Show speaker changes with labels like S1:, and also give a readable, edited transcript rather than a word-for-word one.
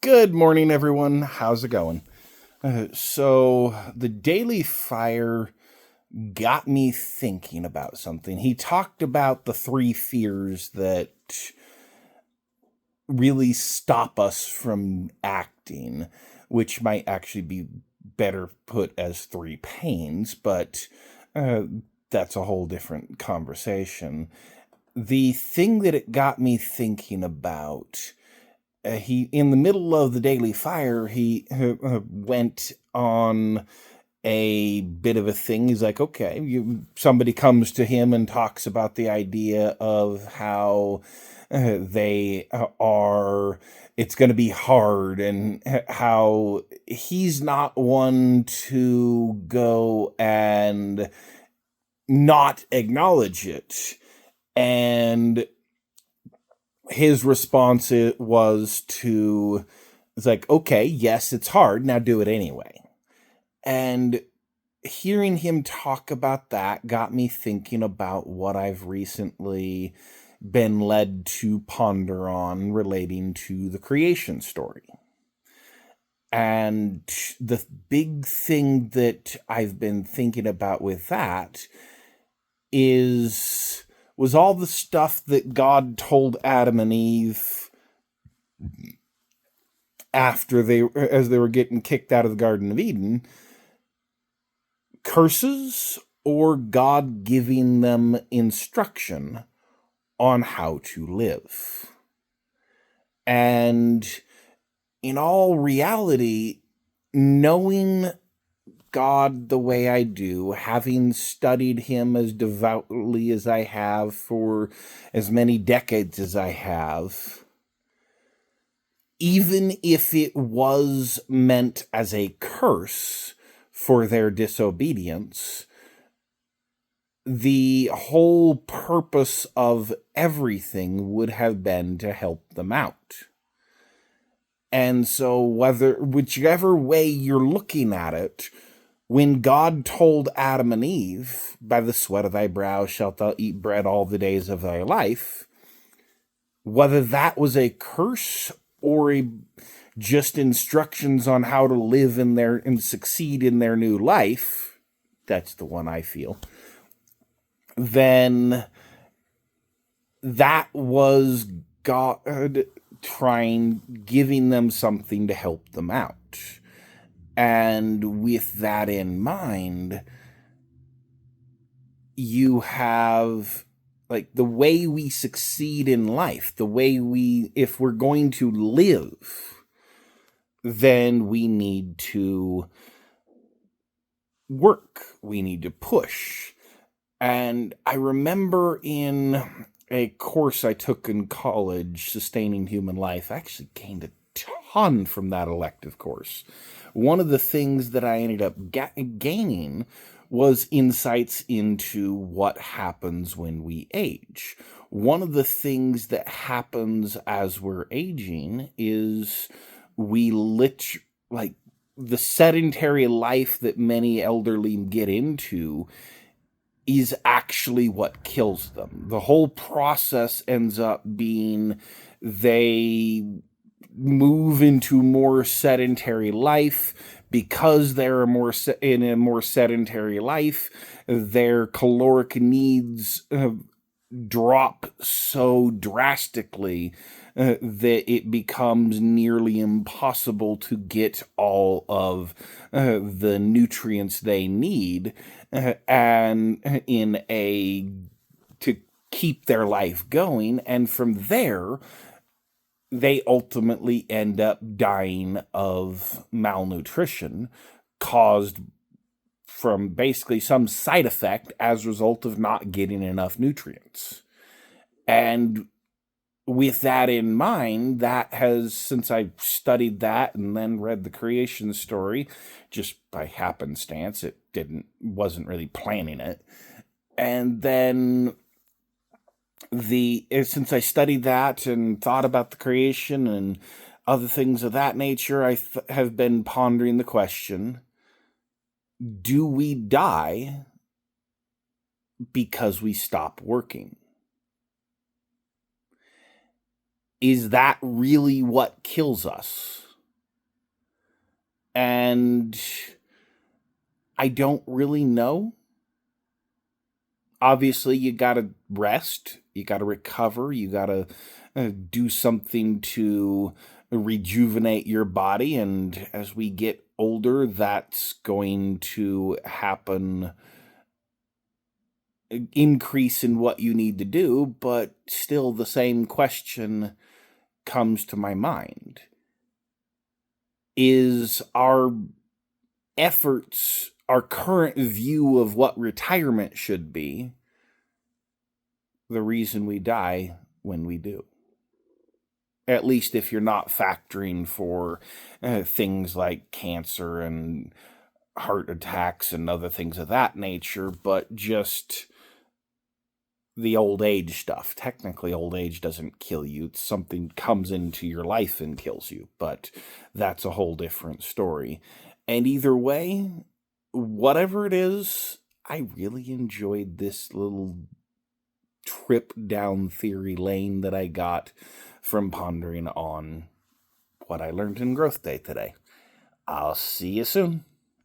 S1: Good morning, everyone. How's it going? So, the Daily Fire got me thinking about something. He talked about the three fears that really stop us from acting, which might actually be better put as three pains, but uh, that's a whole different conversation. The thing that it got me thinking about, he in the middle of the Daily Fire, he went on a bit of a thing. He's like, okay, somebody comes to him and talks about the idea of how they are, it's going to be hard, and how he's not one to go and not acknowledge it. And his response it's like, okay, yes, it's hard, now do it anyway. And hearing him talk about that got me thinking about what I've recently been led to ponder on relating to the creation story. And the big thing that I've been thinking about with that was all the stuff that God told Adam and Eve as they were getting kicked out of the Garden of Eden. Curses, or God giving them instruction on how to live. And in all reality, knowing God the way I do, having studied him as devoutly as I have for as many decades as I have, even if it was meant as a curse for their disobedience, the whole purpose of everything would have been to help them out. And so whichever way you're looking at it, when God told Adam and Eve, by the sweat of thy brow shalt thou eat bread all the days of thy life, whether that was a curse or just instructions on how to live and succeed in their new life, that's the one I feel, then that was God giving them something to help them out. And with that in mind, you have, like, the way we succeed in life, if we're going to live, then we need to work, we need to push. And I remember in a course I took in college, Sustaining Human Life, I actually gained a ton from that elective course. One of the things that I ended up gaining was insights into what happens when we age. One of the things that happens as we're aging is the sedentary life that many elderly get into is actually what kills them. The whole process ends up being they move into more sedentary life. Because they're in a more sedentary life, their caloric needs drop so drastically that it becomes nearly impossible to get all of the nutrients they need to keep their life going. And from there, they ultimately end up dying of malnutrition caused from basically some side effect as a result of not getting enough nutrients. And with that in mind, since I studied that and then read the creation story, just by happenstance, wasn't really planning it. And then since I studied that and thought about the creation and other things of that nature, I have been pondering the question, do we die because we stop working? Is that really what kills us? And I don't really know. Obviously, you gotta rest, you gotta recover, you gotta do something to rejuvenate your body. And as we get older, that's going to happen, increase in what you need to do. But still, the same question comes to my mind. Is our efforts, our current view of what retirement should be, the reason we die when we do? At least if you're not factoring for things like cancer and heart attacks and other things of that nature, but just the old age stuff. Technically, old age doesn't kill you. It's something comes into your life and kills you, but that's a whole different story. And either way, whatever it is, I really enjoyed this little trip down theory lane that I got from pondering on what I learned in Growth Day today. I'll see you soon.